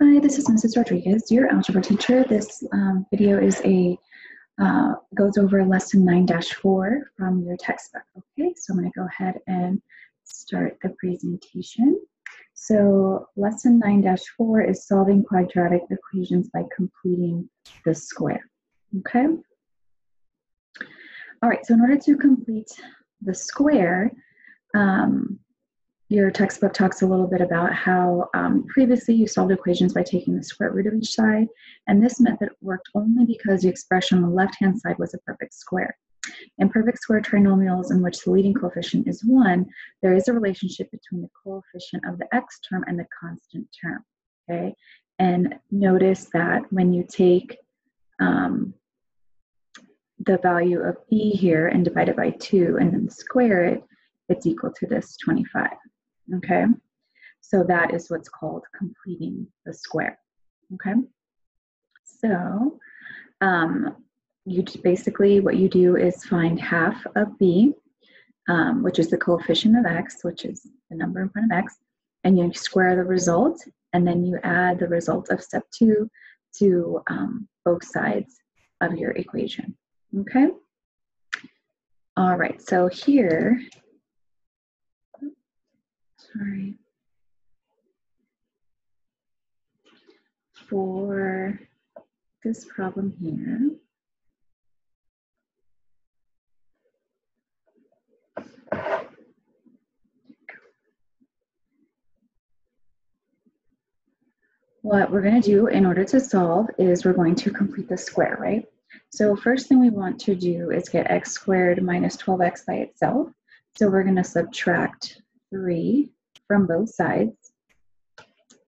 Hi, this is Mrs. Rodriguez, your algebra teacher. This video is goes over lesson 9-4 from your textbook. Okay, so I'm going to go ahead and start the presentation. So lesson 9-4 is solving quadratic equations by completing the square. Okay. All right, so in order to complete the square, your textbook talks a little bit about how previously you solved equations by taking the square root of each side, and this method worked only because the expression on the left-hand side was a perfect square. In perfect square trinomials in which the leading coefficient is 1, there is a relationship between the coefficient of the x term and the constant term, okay? And notice that when you take the value of b here and divide it by 2 and then square it, it's equal to this 25. Okay, so that is what's called completing the square. Okay, so you basically what you do is find half of b, which is the coefficient of x, which is the number in front of x, and you square the result, and then you add the result of step 2 to both sides of your equation. Okay, all right, so here, sorry. For this problem here, what we're going to do in order to solve is we're going to complete the square, right? So first thing we want to do is get x squared minus 12x by itself. So we're going to subtract 3 from both sides,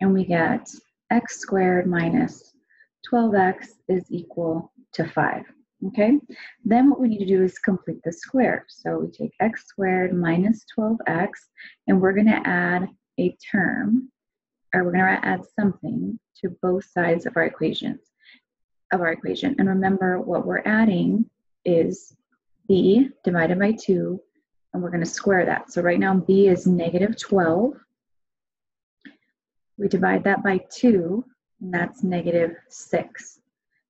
and we get x squared minus 12x is equal to 5. Okay, then what we need to do is complete the square. So we take x squared minus 12x, and we're going to add a term, or we're going to add something to both sides of our equation. And remember, what we're adding is b divided by 2, and we're going to square that. So right now b is negative 12. We divide that by 2, and that's negative 6.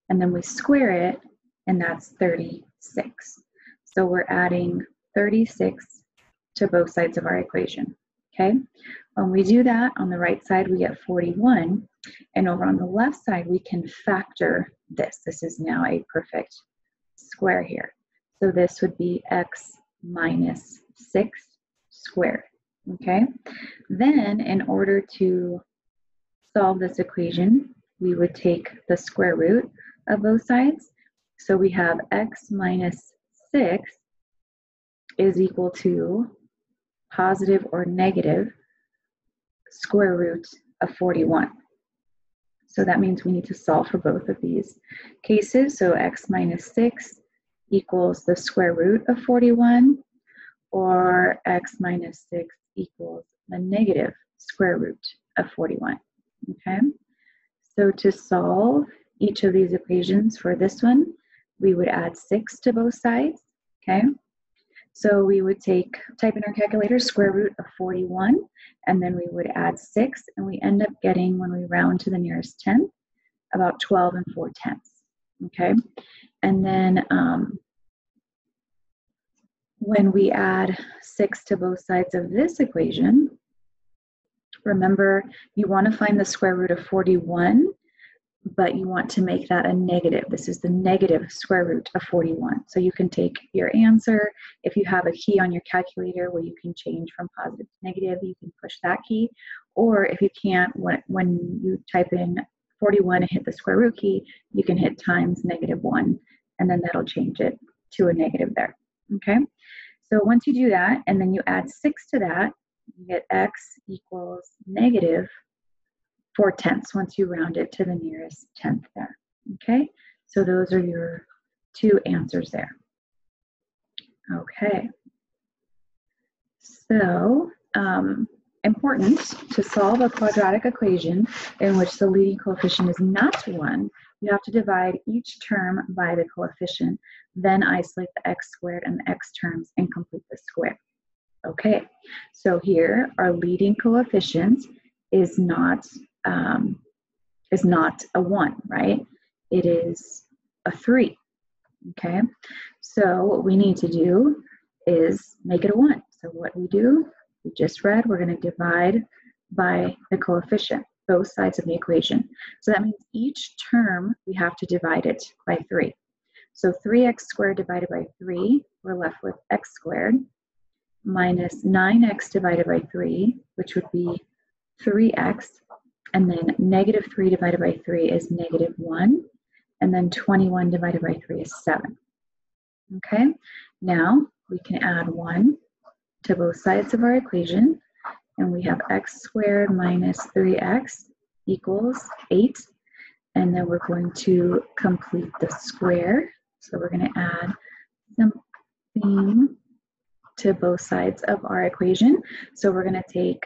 And then we square it, and that's 36. So we're adding 36 to both sides of our equation, okay? When we do that, on the right side, we get 41. And over on the left side, we can factor this. This is now a perfect square here. So this would be x minus 6 squared, okay? Then in order to solve this equation, we would take the square root of both sides. So we have x minus 6 is equal to positive or negative square root of 41. So that means we need to solve for both of these cases. So x minus 6 equals the square root of 41, or x minus 6 equals the negative square root of 41. Okay, so to solve each of these equations for this one, we would add 6 to both sides. Okay, so we would type in our calculator square root of 41, and then we would add 6, and we end up getting, when we round to the nearest tenth, about 12 4/10. Okay, and then when we add 6 to both sides of this equation, remember, you want to find the square root of 41, but you want to make that a negative. This is the negative square root of 41. So you can take your answer. If you have a key on your calculator where you can change from positive to negative, you can push that key. Or if you can't, when you type in 41 and hit the square root key, you can hit times -1, and then that'll change it to a negative there. Okay? So once you do that, and then you add 6 to that, you get x equals negative 4/10 once you round it to the nearest tenth there. Okay, so those are your two answers there. Okay, so important to solve a quadratic equation in which the leading coefficient is not 1, you have to divide each term by the coefficient, then isolate the x squared and the x terms and complete the square. Okay, so here our leading coefficient is not is not a 1, right? It is a 3, okay? So what we need to do is make it a 1. So what we do, we just read, we're going to divide by the coefficient, both sides of the equation. So that means each term, we have to divide it by 3. So 3x squared divided by 3, we're left with x squared, minus 9x divided by 3, which would be 3x, and then negative 3 divided by 3 is negative 1, and then 21 divided by 3 is 7. Okay, now we can add 1 to both sides of our equation, and we have x squared minus 3x equals 8, and then we're going to complete the square. So we're going to add something to both sides of our equation. So we're going to take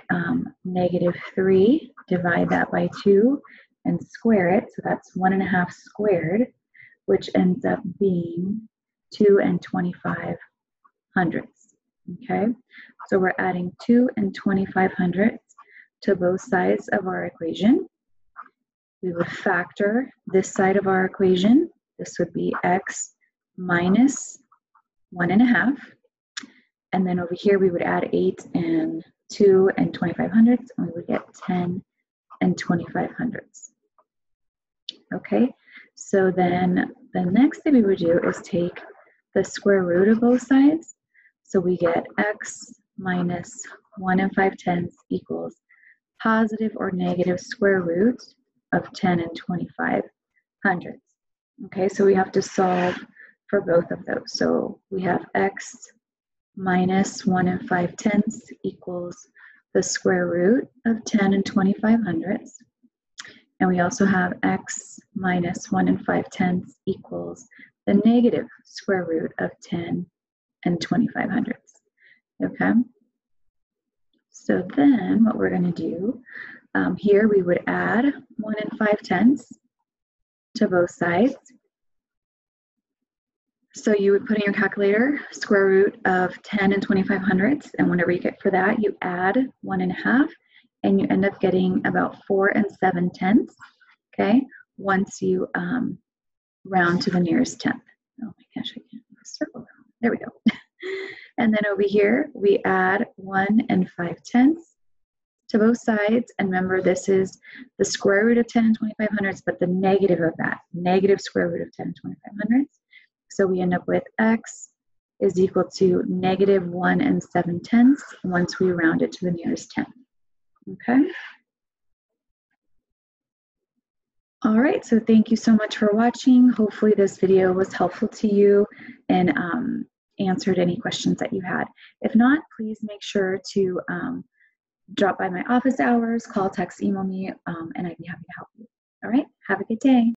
negative 3, divide that by 2, and square it. So that's 1.5 squared, which ends up being 2 and 25 hundredths. Okay, so we're adding 2 and 25 hundredths to both sides of our equation. We would factor this side of our equation. This would be x minus 1.5. And then over here, we would add 8 and 2 and 25 hundredths, and we would get 10 and 25 hundredths. Okay, so then the next thing we would do is take the square root of both sides. So we get x minus 1 and 5/10 equals positive or negative square root of 10 and 25 hundredths. Okay, so we have to solve for both of those. So we have x minus 1 and 5/10 equals the square root of 10 and 25 hundredths. And we also have x minus 1 and 5/10 equals the negative square root of 10 and 25 hundredths. Okay? So then what we're going to do, here we would add 1 and 5/10 to both sides. So you would put in your calculator square root of 10 and 25 hundredths, and whenever you get for that, you add 1.5, and you end up getting about 4 and 7/10, okay, once you round to the nearest tenth. Oh my gosh, I can't circle around. There we go. And then over here, we add 1 and 5/10 to both sides, and remember this is the square root of 10 and 25 hundredths, but the negative of that, negative square root of 10 and 25 hundredths. So we end up with x is equal to negative 1 and 7/10 once we round it to the nearest tenth. Okay? All right, so thank you so much for watching. Hopefully this video was helpful to you and answered any questions that you had. If not, please make sure to drop by my office hours, call, text, email me, and I'd be happy to help you. All right, have a good day.